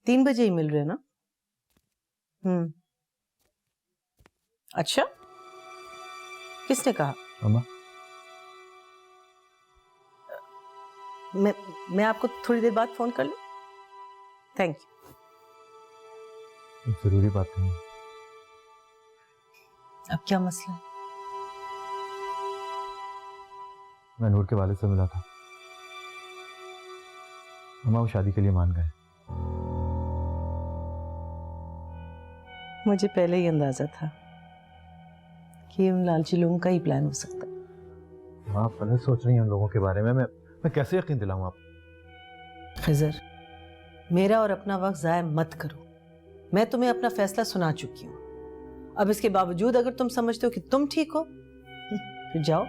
3 बजे ही मिल रहे ना? अच्छा, किसने कहा? अम्मा, मैं आपको थोड़ी देर बाद फोन कर लूं? Thank you. एक जरूरी बात करनी। अब क्या मसला है? मैं नूर के वालिद से मिला था। अम्मा, वो शादी के लिए मान गए। मुझे पहले ही अंदाजा था कि उन लालची लोगों का ही प्लान हो सकता है। आप गलत सोच रही हैं उन लोगों के बारे में। मैं कैसे यकीन दिलाऊं आप? खिजर, मेरा और अपना वक्त जाया मत करो। मैं तुम्हें अपना फैसला सुना चुकी हूँ। अब इसके बावजूद अगर तुम समझते हो कि तुम ठीक हो, फिर जाओ,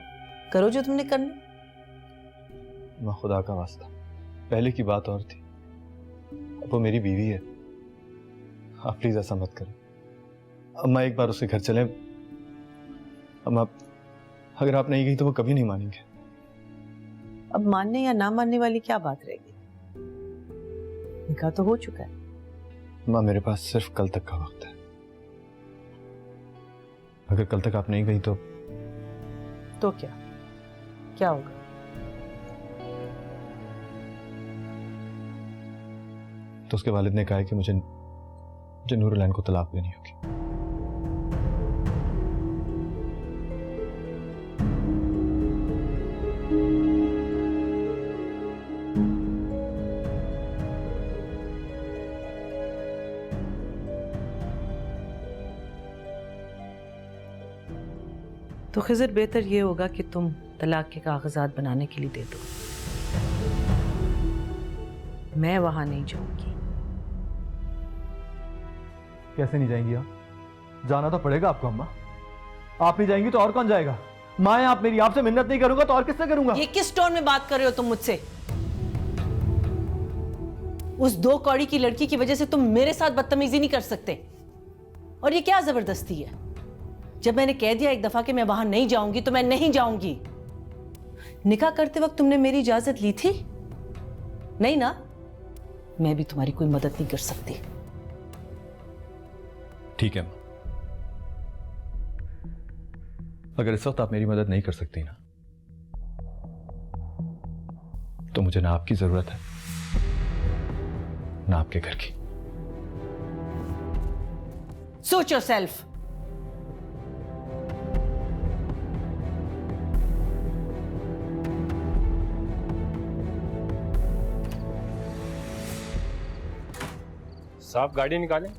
करो जो तुमने करना। माँ, खुदा का वास्ता, पहले की बात और थी, अब वो मेरी बीवी है। आप प्लीज ऐसा मत करें। अम्मा, एक बार उसके घर चलें। अम्मा, अगर आप नहीं गई तो वो कभी नहीं मानेंगे। अब मानने या ना मानने वाली क्या बात रहेगी? निकाह तो हो चुका है। अम्मा, मेरे पास सिर्फ कल तक का वक्त है। अगर कल तक आप नहीं गई तो क्या होगा? तो उसके वालिद ने कहा है कि मुझे नूरुलैन को तलाक देनी होगी। तो खिजर, बेहतर ये होगा कि तुम तलाक के कागजात बनाने के लिए दे दो। मैं वहां नहीं जाऊंगी। कैसे नहीं जाएंगी आप? जाना तो पड़ेगा आपको अम्मा। आप नहीं जाएंगी तो और कौन जाएगा? माँ, आप मेरी आपसे मिन्नत नहीं करूंगा तो और किससे करूंगा? ये किस टोन में बात कर रहे हो तुम मुझसे? उस 2 कौड़ी की लड़की की वजह से तुम मेरे साथ बदतमीजी नहीं कर सकते। और ये क्या जबरदस्ती है? जब मैंने कह दिया एक दफा कि मैं वहां नहीं जाऊंगी तो मैं नहीं जाऊंगी। निकाह करते वक्त तुमने मेरी इजाजत ली थी? नहीं ना? मैं भी तुम्हारी कोई मदद नहीं कर सकती। ठीक है, अगर इस वक्त आप मेरी मदद नहीं कर सकती ना, तो मुझे ना आपकी जरूरत है ना आपके घर की। सोच योरसेल्फ। साहब, गाड़ी निकालें।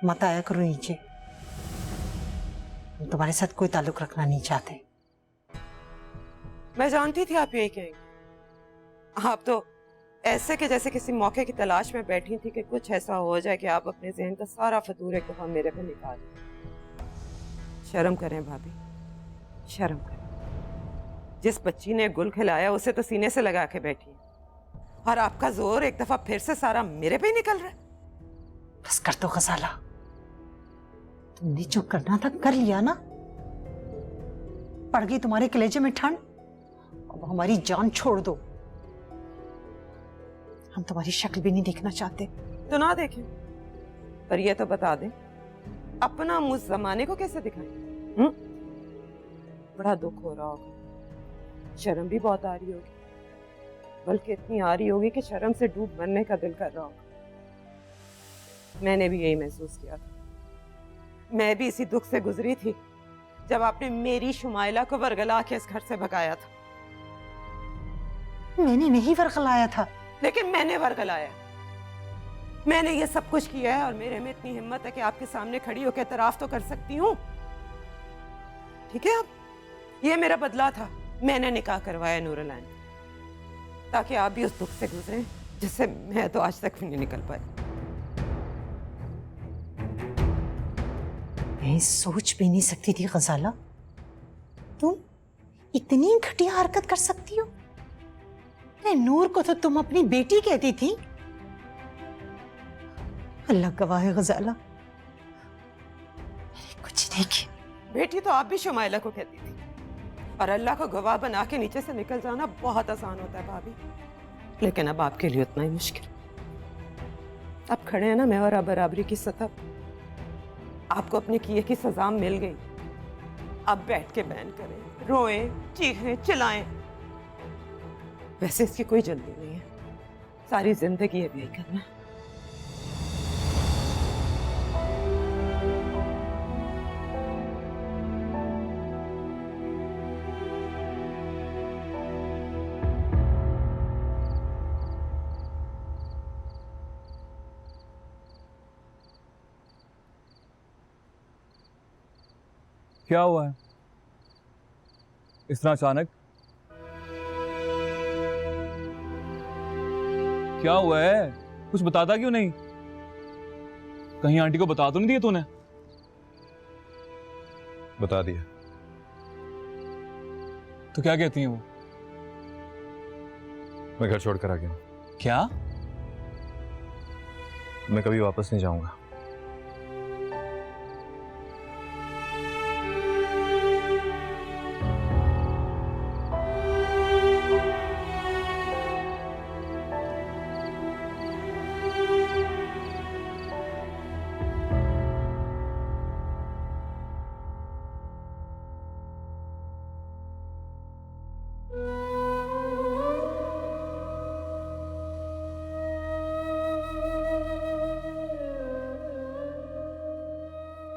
मत आया करो नीचे। हम तुम्हारे साथ कोई ताल्लुक रखना नहीं चाहते। मैं जानती थी आप यही कहेंगे। आप तो ऐसे के जैसे किसी मौके की तलाश में बैठी थी कि कुछ ऐसा हो जाए कि आप अपने जहन का सारा फतूर एक दफा मेरे पे निकाल दें। शर्म करें भाभी, शर्म करें। जिस बच्ची ने गुल खिलाया उसे तो सीने से लगा के बैठी, और आपका जोर एक दफा फिर से सारा मेरे पे ही निकल रहा है। बस कर दो गजाला, तुमने जो करना था कर लिया ना। पड़ गई तुम्हारे कलेजे में ठंड, अब हमारी जान छोड़ दो। हम तुम्हारी शक्ल भी नहीं देखना चाहते। तो ना देखें, पर यह तो बता दें अपना मुझ जमाने को कैसे दिखाएं? बड़ा दुख हो रहा होगा। शर्म भी बहुत आ रही होगी, बल्कि इतनी आ रही होगी कि शर्म से डूब मरने का दिल कर रहा होगा। मैंने भी यही महसूस किया था। मैं भी इसी दुख से गुजरी थी जब आपने मेरी शुमाइला को वर्गला के इस घर से भगाया था। मैंने नहीं वर्गलाया था। लेकिन मैंने वर्गलाया। मैंने ये सब कुछ किया है और मेरे में इतनी हिम्मत है कि आपके सामने खड़ी होकर एतराफ तो कर सकती हूँ। ठीक है, अब ये मेरा बदला था। मैंने निकाह करवाया नूरुलैन, ताकि आप भी उस दुख से गुजरें जिससे मैं तो आज तक भी नहीं निकल पाई। मैं सोच भी नहीं सकती थी गजाला, तुम इतनी घटिया हरकत कर सकती हो। मैं नूर को तो तुम अपनी बेटी कहती थी। अल्लाह गवाह है गजाला, मैंने कुछ नहीं किया। बेटी तो आप भी शुमाइला को कहती थी, और अल्लाह को गवाह बना के नीचे से निकल जाना बहुत आसान होता है भाभी, लेकिन अब आपके लिए उतना ही मुश्किल। अब खड़े हैं ना मैं और आप बराबरी की सतह। आपको अपने किए की सजा मिल गई। अब बैठ के बयान करें, रोएं, चीखें, चिल्लाएं। वैसे इसकी कोई जल्दी नहीं है, सारी जिंदगी अब यही करना है। क्या हुआ है इतना अचानक? क्या हुआ है? कुछ बताता क्यों नहीं? कहीं आंटी को बता तो नहीं दिया तूने? बता दिया। तो क्या कहती है वो? मैं घर छोड़कर आ गया हूं। क्या? मैं कभी वापस नहीं जाऊंगा।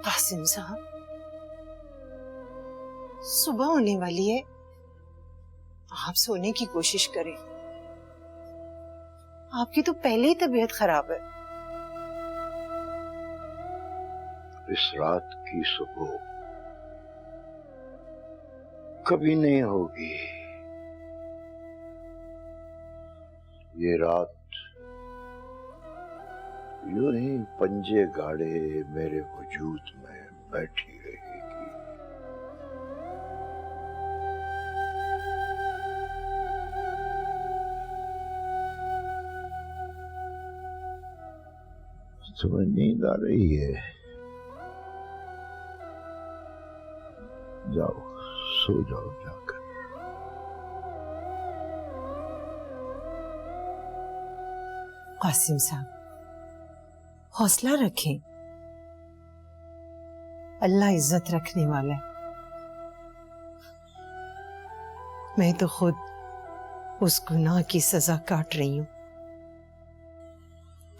कासिम साहब, सुबह होने वाली है, आप सोने की कोशिश करें। आपकी तो पहले ही तबीयत खराब है। इस रात की सुबह कभी नहीं होगी। ये रात यूं ही पंजे गाड़े मेरे वजूद में बैठी रहेगी। तुम्हें नींद आ रही है? जाओ, सो जाओ जाकर। कासिम साहब, हौसला रखें, अल्लाह इज्जत रखने वाला है। मैं तो खुद उस गुनाह की सजा काट रही हूं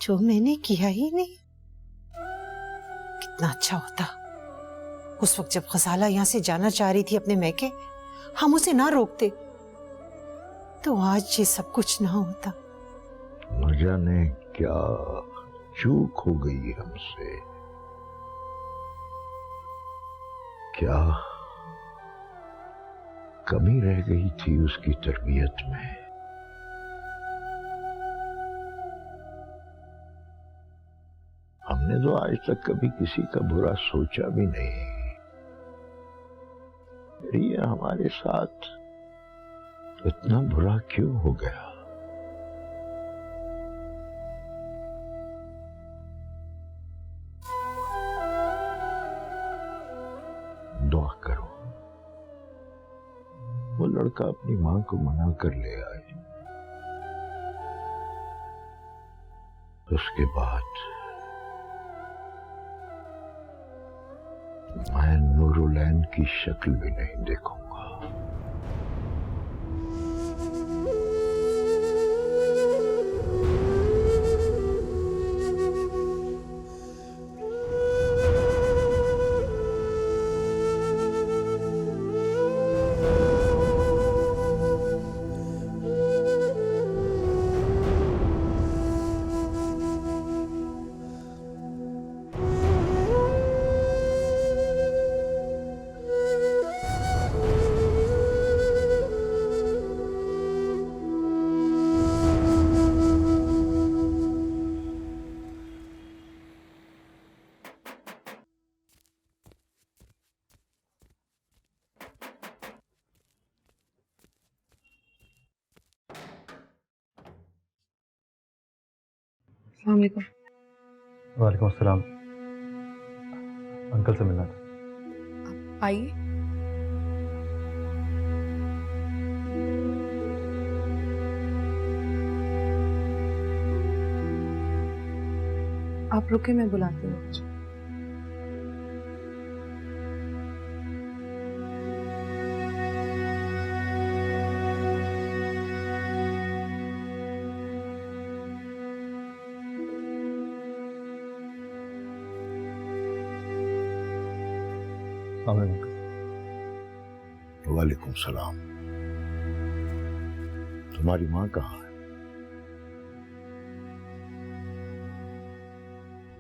जो मैंने किया ही नहीं। कितना अच्छा होता उस वक्त जब गजाला यहां से जाना चाह रही थी अपने मैके, हम उसे ना रोकते तो आज ये सब कुछ ना होता। न जाने क्या चूक हो गई हमसे, क्या कमी रह गई थी उसकी तरबियत में। हमने तो आज तक कभी किसी का बुरा सोचा भी नहीं। ये हमारे साथ इतना बुरा क्यों हो गया? दुआ करो वो लड़का अपनी मां को मना कर ले आए। उसके बाद मैं नूरुलैन की शक्ल भी नहीं देखूंगा। अस्सलाम वालेकुम। वालेकुम अस्सलाम। अंकल से मिलना था। आइए। आप रुके, मैं बुलाती हूँ। अस्सलाम वालेकुम। वालेकुम सलाम। तुम्हारी माँ कहाँ है?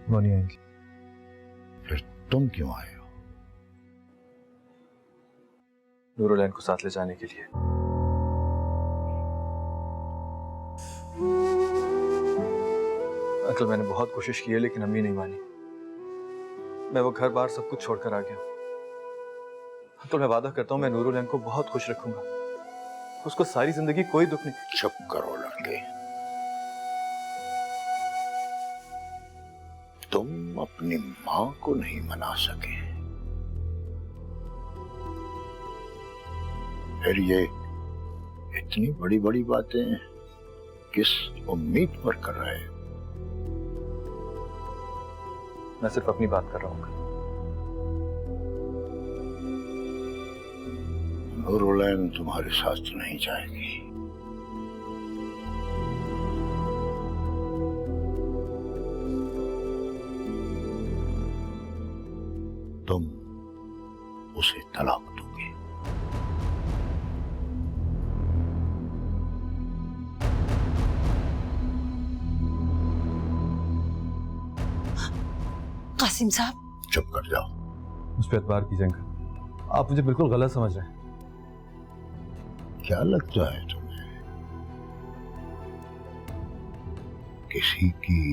वो नहीं आएंगी। फिर तुम क्यों आए हो? नूरुलैन को साथ ले जाने के लिए। अंकल मैंने बहुत कोशिश की है लेकिन अम्मी नहीं मानी। मैं वो घर बार सब कुछ छोड़कर आ गया। अंकल मैं वादा करता हूँ मैं नूरुलैन को बहुत खुश रखूंगा। उसको सारी जिंदगी कोई दुख नहीं। चुप करो लड़के। तुम अपनी माँ को नहीं मना सके, फिर ये इतनी बड़ी बड़ी बातें किस उम्मीद पर कर रहे हो? मैं सिर्फ अपनी बात कर रहा हूँ। नूरुलैन तुम्हारे साथ नहीं जाएगी। तुम उसे तलाक दोगे। कासिम साहब, चुप कर जाओ। उस पर एतबार कीजिए अंकल, आप मुझे बिल्कुल गलत समझ रहे हैं। क्या लगता है तुम्हें किसी की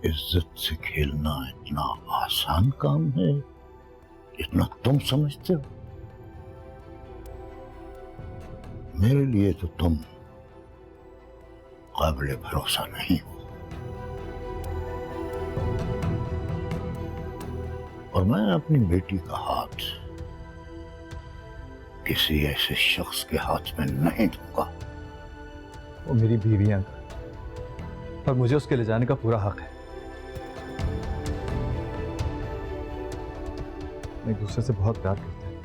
इज्जत से खेलना इतना आसान काम है जितना तुम समझते हो? मेरे लिए तो तुम काबिल भरोसा नहीं हो। और मैं अपनी बेटी का हाथ किसी ऐसे शख्स के हाथ में नहीं दूंगा। वो मेरी बीवी है अंकल, और मुझे उसके ले जाने का पूरा हक है। मैं एक दूसरे से बहुत प्यार करते हैं।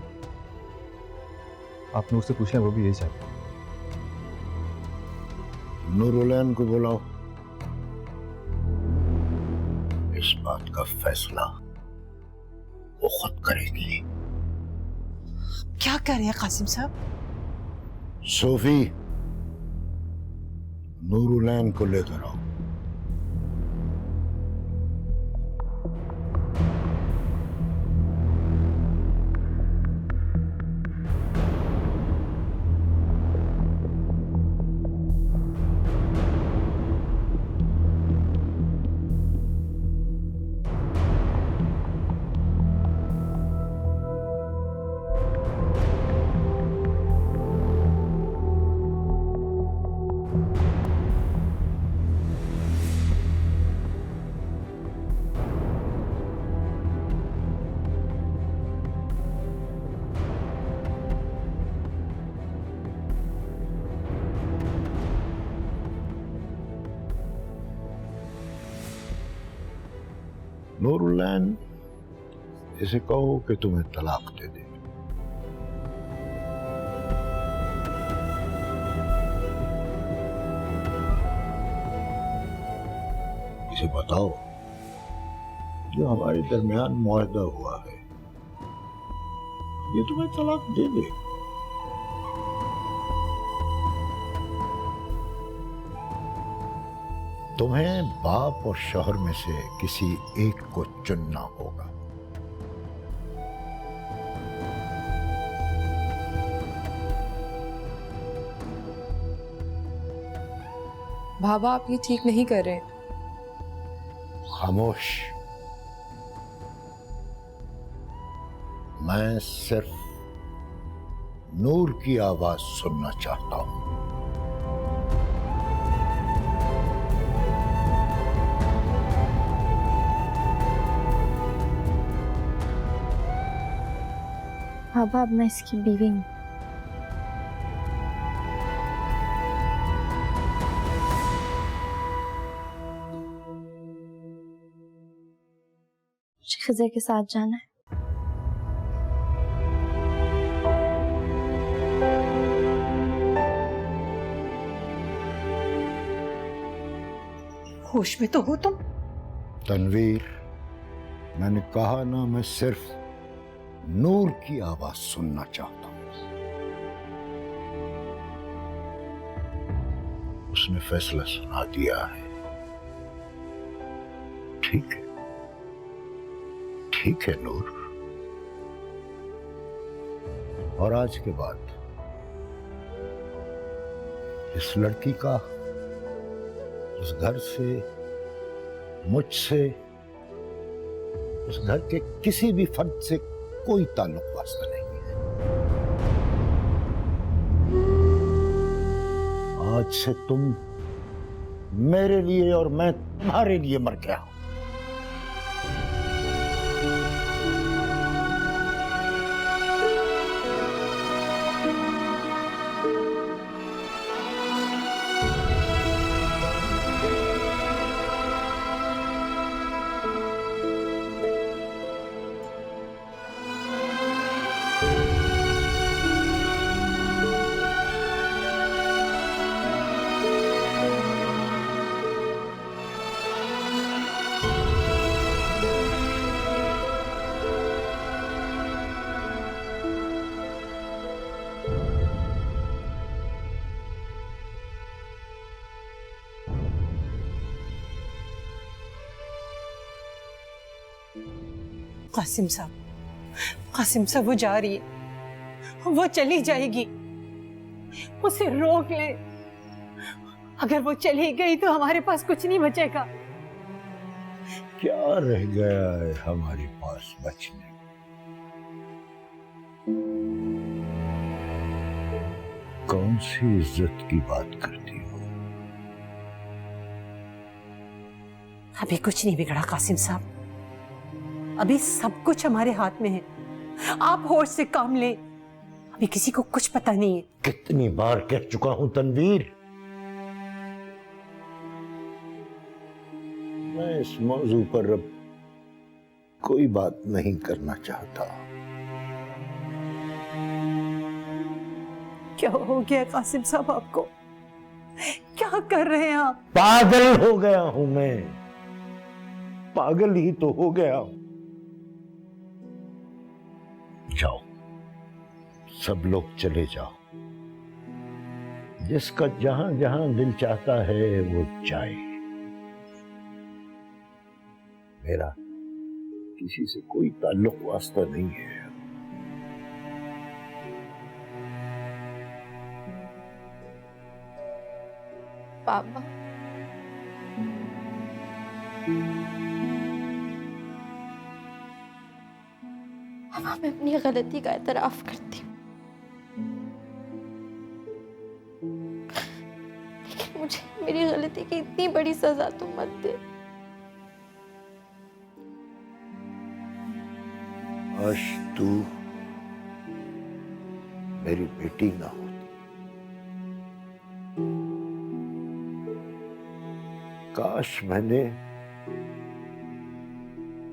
आप नूर से पूछ लें, वो भी यही चाहते हैं। नूरुलैन को बुलाओ। इस बात का फैसला वो खुद करेगी। क्या कर रहे हैं कासिम साहब? सोफी, नूरुलैन को लेकर आओ। नूरुलैन, इसे कहो कि तुम्हें तलाक दे दे। इसे बताओ जो हमारे दरमियान मुआहदा हुआ है ये तुम्हें तलाक दे दे। तुम्हें बाप और शौहर में से किसी एक को चुनना होगा। बाबा, आप ये ठीक नहीं कर रहे। खामोश। मैं सिर्फ नूर की आवाज सुनना चाहता हूं। बाबा अब मैं इसकी बीवी हूँ। मुझे खिज़र के साथ जाना है। होश में तो हो तुम? तनवीर, मैंने कहा ना, मैं सिर्फ नूर की आवाज सुनना चाहता हूं। उसने फैसला सुना दिया है। ठीक है, ठीक है नूर। और आज के बाद इस लड़की का उस घर से, मुझसे, उस घर के किसी भी फर्द से कोई ताल्लुक वास्ता नहीं है। आज से तुम मेरे लिए और मैं तुम्हारे लिए मर गया हूं। कासिम साहब, कासिम साहब, वो जा रही है, वो चली जाएगी, उसे रोक ले। अगर वो चली गई तो हमारे पास कुछ नहीं बचेगा। क्या रह गया है हमारे पास बचने? कौन सी इज्जत की बात करती हो? अभी कुछ नहीं बिगड़ा कासिम साहब, अभी सब कुछ हमारे हाथ में है। आप होश से काम लें, अभी किसी को कुछ पता नहीं है। कितनी बार कह चुका हूं तनवीर, मैं इस मौजू पर अब कोई बात नहीं करना चाहता। क्या हो गया कासिम साहब आपको? क्या कर रहे हैं आप? पागल हो गया हूं मैं, पागल ही तो हो गया हूं। जाओ, सब लोग चले जाओ। जिसका जहां जहां दिल चाहता है वो जाए। मेरा किसी से कोई ताल्लुक वास्ता नहीं है। पापा, अब मैं अपनी गलती का एतराफ करती हूँ, लेकिन मुझे मेरी गलती की इतनी बड़ी सजा तो मत दे। आज तू मेरी बेटी ना होती, काश मैंने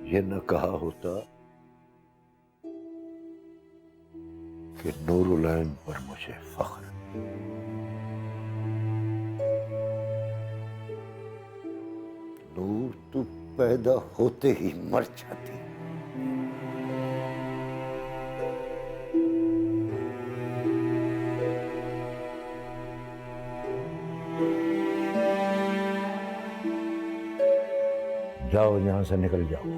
ये न कहा होता कि नूरुलैन पर मुझे फख्र। नूर, तू पैदा होते ही मर जाती। जाओ, यहां से निकल जाओ,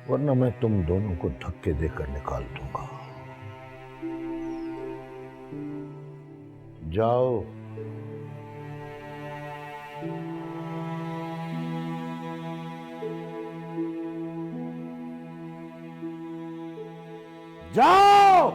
वरना मैं तुम दोनों को धक्के देकर निकाल दूंगा। जाओ। जाओ।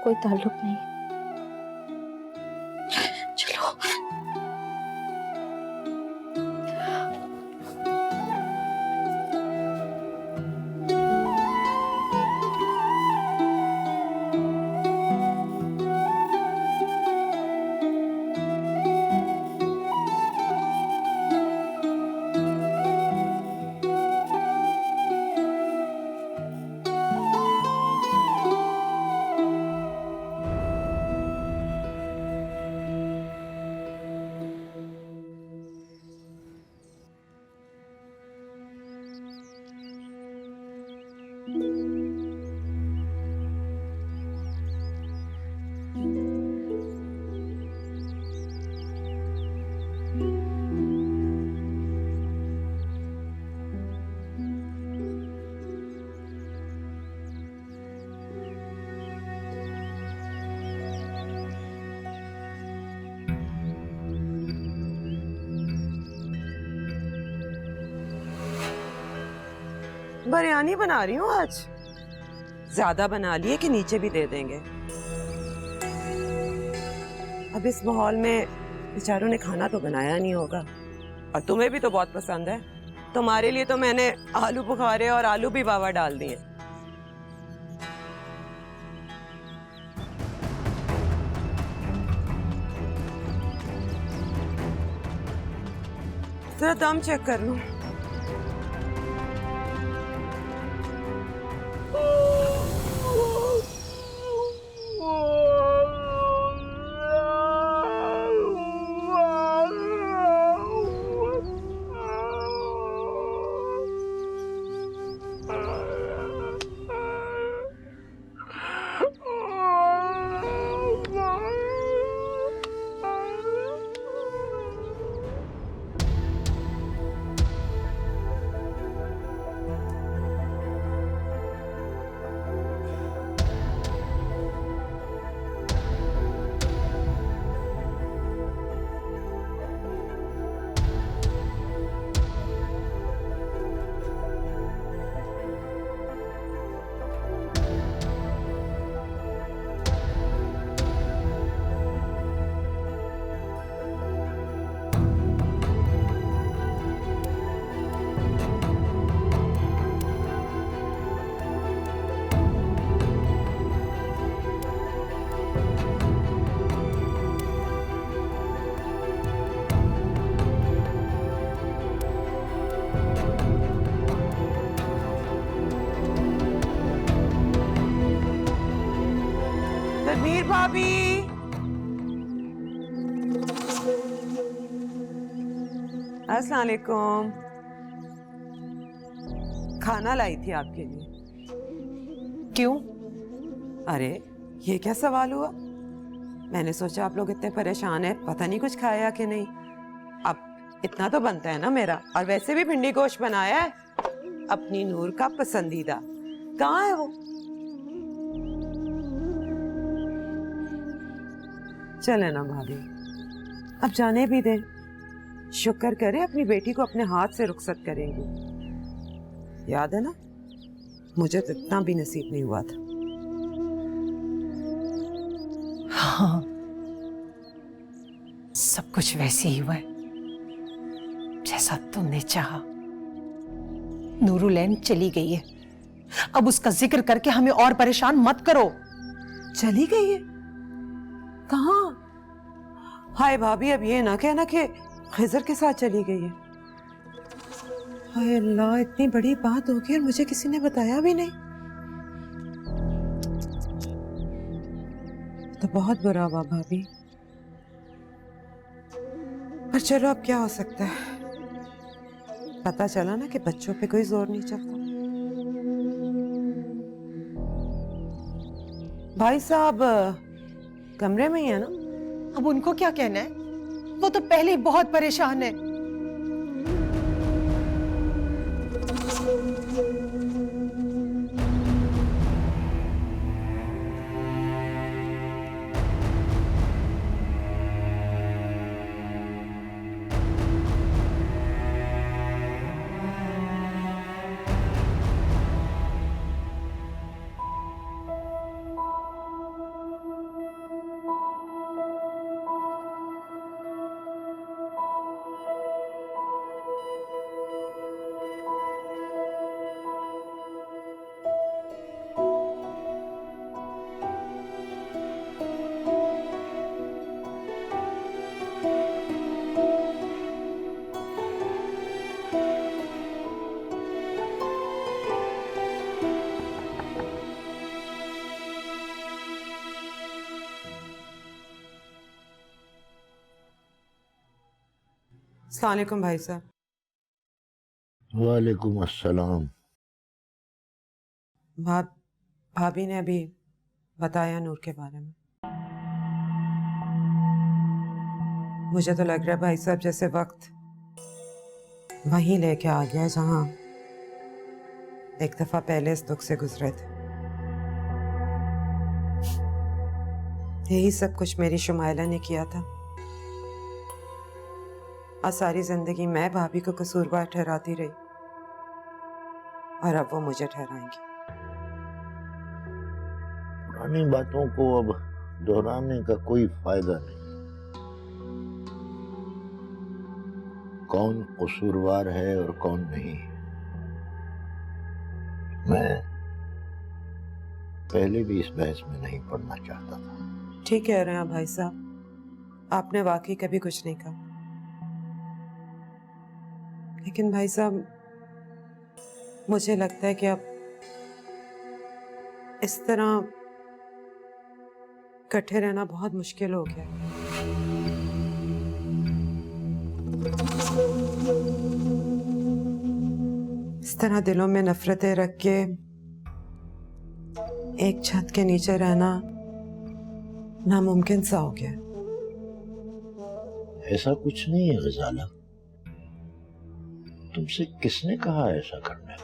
कोई ताल्लुक नहीं। चलो। बिरयानी बना रही हूँ आज। ज्यादा बना लिए कि नीचे भी दे देंगे। अब इस माहौल में बेचारों ने खाना तो बनाया नहीं होगा, और तुम्हें भी तो बहुत पसंद है। तुम्हारे लिए तो मैंने आलू बुखारे और आलू भी बावा डाल दिए। जरा दम चेक कर लूं। तनवीर भाभी, अस्सलाम वालेकुम। खाना लाई थी आपके लिए। क्यों? अरे ये क्या सवाल हुआ? मैंने सोचा आप लोग इतने परेशान हैं, पता नहीं कुछ खाया कि नहीं। अब इतना तो बनता है ना मेरा। और वैसे भी भिंडी गोश्त बनाया है, अपनी नूर का पसंदीदा। कहाँ है वो? चले ना भाभी, अब जाने भी दे। शुक्र करे अपनी बेटी को अपने हाथ से रुखसत करेंगी। याद है ना, मुझे तो इतना भी नसीब नहीं हुआ था। हाँ, सब कुछ वैसे ही हुआ है जैसा तुमने चाहा। नूरुलैन चली गई है, अब उसका जिक्र करके हमें और परेशान मत करो। चली गई है? कहाँ? हाय भाभी, अब ये ना कहना कि खिजर के साथ चली गई है। हाय अल्लाह, इतनी बड़ी बात हो गई और मुझे किसी ने बताया भी नहीं। तो बहुत बुरा हुआ भाभी, पर चलो अब क्या हो सकता है। पता चला ना कि बच्चों पे कोई जोर नहीं चलता। भाई साहब कमरे में ही है ना? अब उनको क्या कहना है, वो तो पहले ही बहुत परेशान है। अस्सलाम वालेकुम भाई साहब। वालेकुम अस्सलाम। भाभी ने अभी बताया नूर के बारे में। मुझे तो लग रहा है भाई साहब जैसे वक्त वहीं लेके आ गया जहां एक दफा पहले इस दुख से गुजरे थे। यही सब कुछ मेरी शुमाइला ने किया था और सारी जिंदगी मैं भाभी को कसूरवार ठहराती रही और अब वो मुझे ठहराएंगी। पुरानी बातों को अब दोहराने का कोई फायदा नहीं। कौन कसूरवार है और कौन नहीं, मैं पहले भी इस बहस में नहीं पड़ना चाहता था। ठीक कह रहे हैं भाई साहब, आपने वाकई कभी कुछ नहीं कहा। लेकिन भाई साहब मुझे लगता है कि अब इस तरह इकट्ठे रहना बहुत मुश्किल हो गया है। इस तरह दिलों में नफरतें रख के एक छत के नीचे रहना नामुमकिन सा हो गया। ऐसा कुछ नहीं है गजाला, तुमसे किसने कहा ऐसा करने?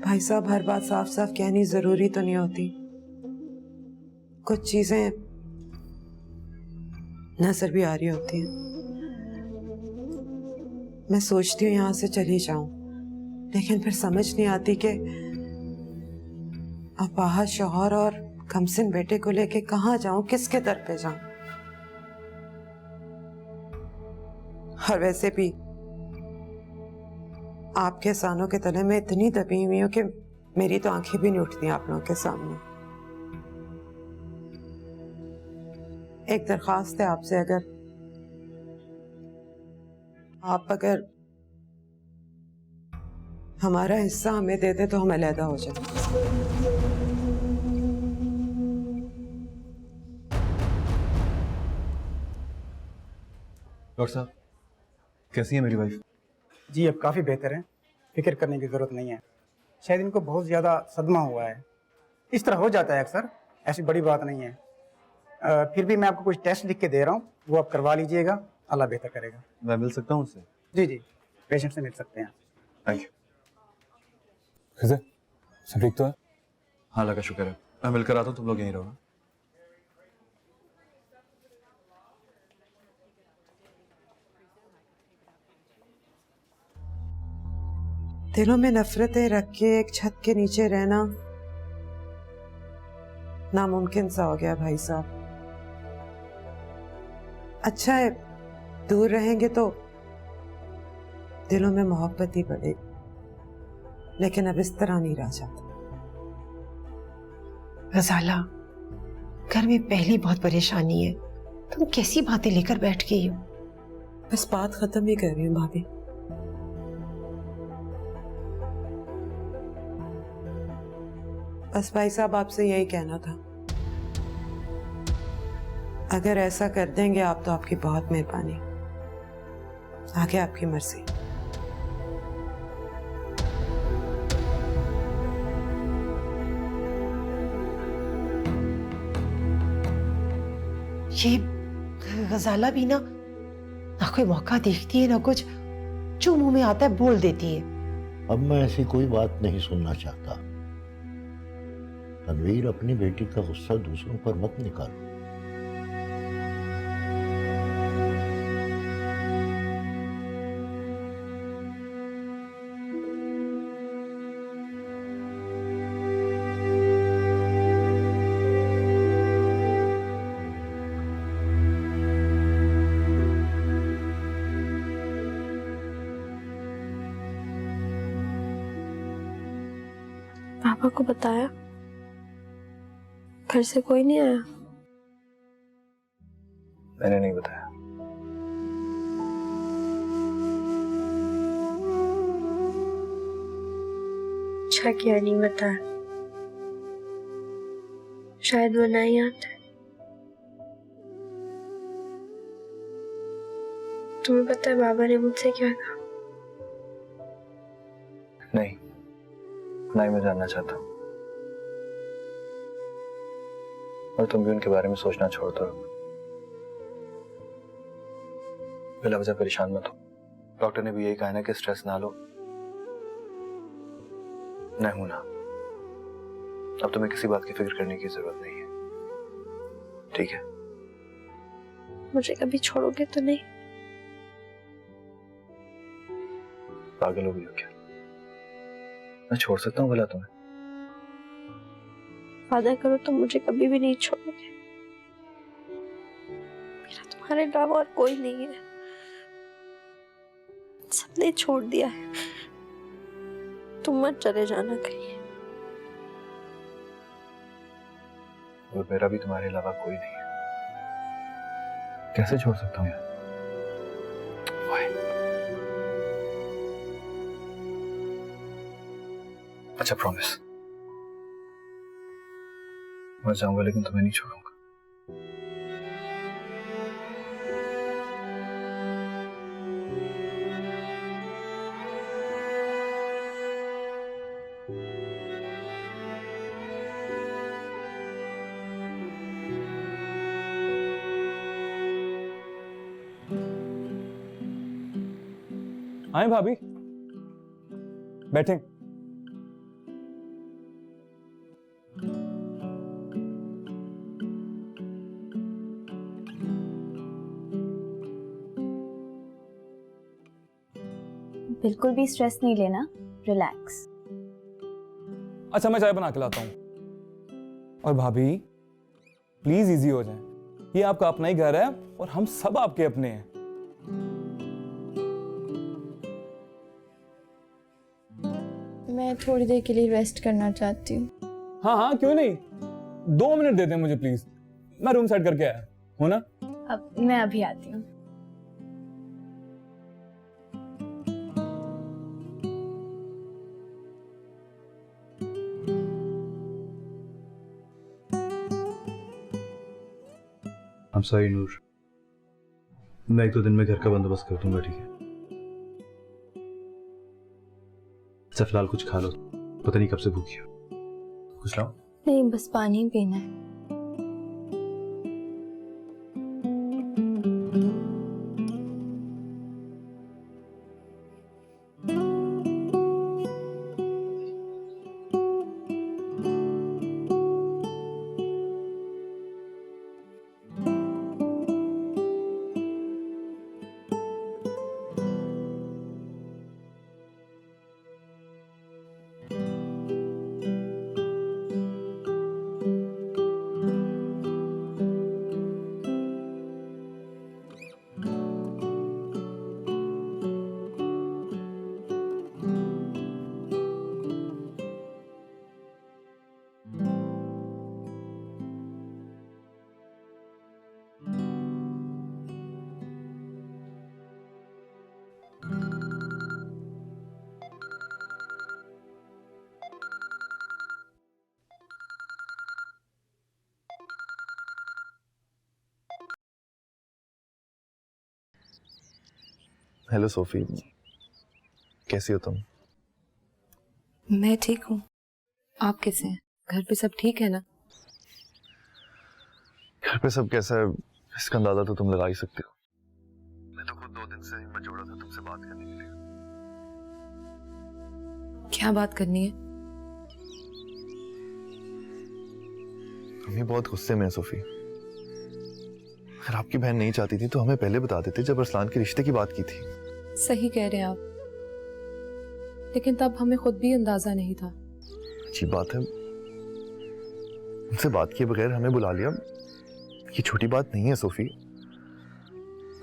भाई साहब हर बात साफ साफ कहनी जरूरी तो नहीं होती। कुछ चीजें नजर भी आ रही होती हैं। मैं सोचती हूँ यहाँ से चली जाऊं, लेकिन फिर समझ नहीं आती कि अब बाहर शौहर और कमसिन बेटे को लेके कहाँ जाऊं, किसके दर पे जाऊं। और वैसे भी आपके सानों के तले में इतनी दबी हुई हूं कि मेरी तो आंखें भी नहीं उठती आप लोगों के सामने। एक दरखास्त है आपसे, अगर हमारा हिस्सा हमें दे दे तो हम अलहदा हो जाए। डॉक्टर साहब कैसी है मेरी वाइफ? जी अब काफ़ी बेहतर है, फिक्र करने की ज़रूरत नहीं है। शायद इनको बहुत ज़्यादा सदमा हुआ है, इस तरह हो जाता है अक्सर, ऐसी बड़ी बात नहीं है। फिर भी मैं आपको कुछ टेस्ट लिख के दे रहा हूँ, वो आप करवा लीजिएगा, अल्लाह बेहतर करेगा। मैं मिल सकता हूँ उससे? जी जी, पेशेंट से मिल सकते हैं। Thank you. खिज़र, सब ठीक तो है? हाँ अल्लाह का शुक्र है, मैं मिलकर आता हूँ, तुम लोग यहीं रहो ना। दिलों में नफरतें रख के एक छत के नीचे रहना नामुमकिन सा हो गया भाई साहब। अच्छा है दूर रहेंगे तो दिलों में मोहब्बत ही बढ़ेगी, लेकिन अब इस तरह नहीं रह जाता। गजाला, घर में पहली बहुत परेशानी है, तुम कैसी बातें लेकर बैठ गई हो? बस बात खत्म ही कर रही हूँ भाभी। बस भाई साहब आपसे यही कहना था, अगर ऐसा कर देंगे आप तो आपकी बहुत मेहरबानी, आगे आपकी मर्जी। ये गजाला भी ना कोई मौका देखती है ना कुछ, जो मुंह में आता है बोल देती है। अब मैं ऐसी कोई बात नहीं सुनना चाहता। तनवीर, अपनी बेटी का गुस्सा दूसरों पर मत निकालो। पापा को बताया? घर से कोई नहीं आया? मैंने नहीं बताया। अच्छा किया नहीं बताया, शायद वो नहीं आते तुम्हें पता है बाबा ने मुझसे क्या कहा? नहीं, ना ही मैं जानना चाहता हूँ। और तुम भी उनके बारे में सोचना छोड़ दो। बिला वजह परेशान मत हो। डॉक्टर ने भी यही कहा ना कि स्ट्रेस ना लो। मैं हूं ना, अब तुम्हें किसी बात की फिक्र करने की जरूरत नहीं है, ठीक है? मुझे कभी छोड़ोगे तो नहीं? पागल हो गई हो क्या? मैं छोड़ सकता हूँ भला तुम्हें? वादा करो तो मुझे कभी भी नहीं छोड़ोगे। मेरा तुम्हारे अलावा और कोई नहीं है, सबने छोड़ दिया है। तुम मत चले जाना कहीं। और मेरा भी तुम्हारे अलावा कोई नहीं है, कैसे छोड़ सकता हूँ यार? अच्छा प्रॉमिस, मर जाऊंगा लेकिन तुम्हें नहीं छोड़ूंगा। आए भाभी, बैठे। बिल्कुल भी स्ट्रेस नहीं लेना, रिलैक्स। अच्छा मैं चाय बना के लाता हूँ। और भाभी प्लीज इजी हो जाए, ये आपका अपना ही घर है और हम सब आपके अपने हैं। मैं थोड़ी देर के लिए रेस्ट करना चाहती हूँ। हाँ हाँ क्यों नहीं, 2 मिनट दे दें मुझे प्लीज, मैं रूम सेट करके आया हो ना। अब मैं अभी आती हूँ। I'm sorry नूर, मैं 1-2 दिन में घर का बंदोबस्त कर दूंगा, ठीक है? अच्छा फिलहाल कुछ खा लो, पता नहीं कब से भूखी हो। कुछ लाओ? नहीं, बस पानी पीना है। हेलो सोफी, कैसी हो तुम? मैं ठीक हूँ, आप कैसे हैं? घर पे सब ठीक है ना? घर पे सब कैसा है इसका अंदाजा तो तुम लगा ही सकते हो। मैं तो खुद 2 दिन से हिम्मत जोड़ा था तुमसे बात करने के लिए। क्या बात करनी है? हम बहुत गुस्से में हैं सोफी। अगर आपकी बहन नहीं चाहती थी तो हमें पहले बता देते जब अरसलान के रिश्ते की बात की थी। सही कह रहे हैं आप, लेकिन तब हमें खुद भी अंदाजा नहीं था। अच्छी बात है, उनसे बात किए बगैर हमें बुला लिया, ये छोटी बात नहीं है सोफी।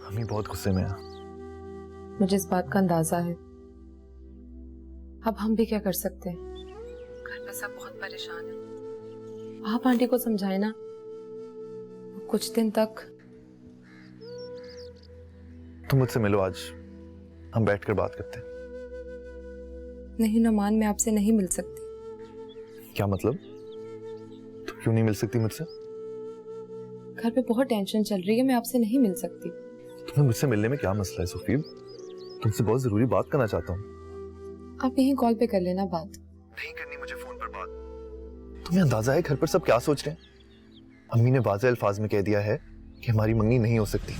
हम ही बहुत गुस्से में हैं। मुझे इस बात का अंदाजा है, अब हम भी क्या कर सकते हैं? घर पे सब बहुत परेशान हैं। आप आंटी को समझाए ना, कुछ दिन तक। तुम मुझसे मिलो, आज हम बैठकर बात करते हैं। नहीं नुमान, मैं आपसे नहीं मिल सकती। क्या मतलब? तुम क्यों नहीं मिल सकती मुझसे? घर पे बहुत टेंशन चल रही है, मैं आपसे नहीं मिल सकती। तुम्हें मुझसे मिलने में क्या मसला है सुफील? तुमसे बहुत जरूरी बात करना चाहता हूँ। आप यहीं कॉल पे कर लेना बात। नहीं करनी मुझे फोन पर बात। तुम्हें अंदाजा है घर पर सब क्या सोच रहे हैं? अम्मी ने वाज़ेह अल्फाज में कह दिया है कि हमारी मंगनी नहीं हो सकती।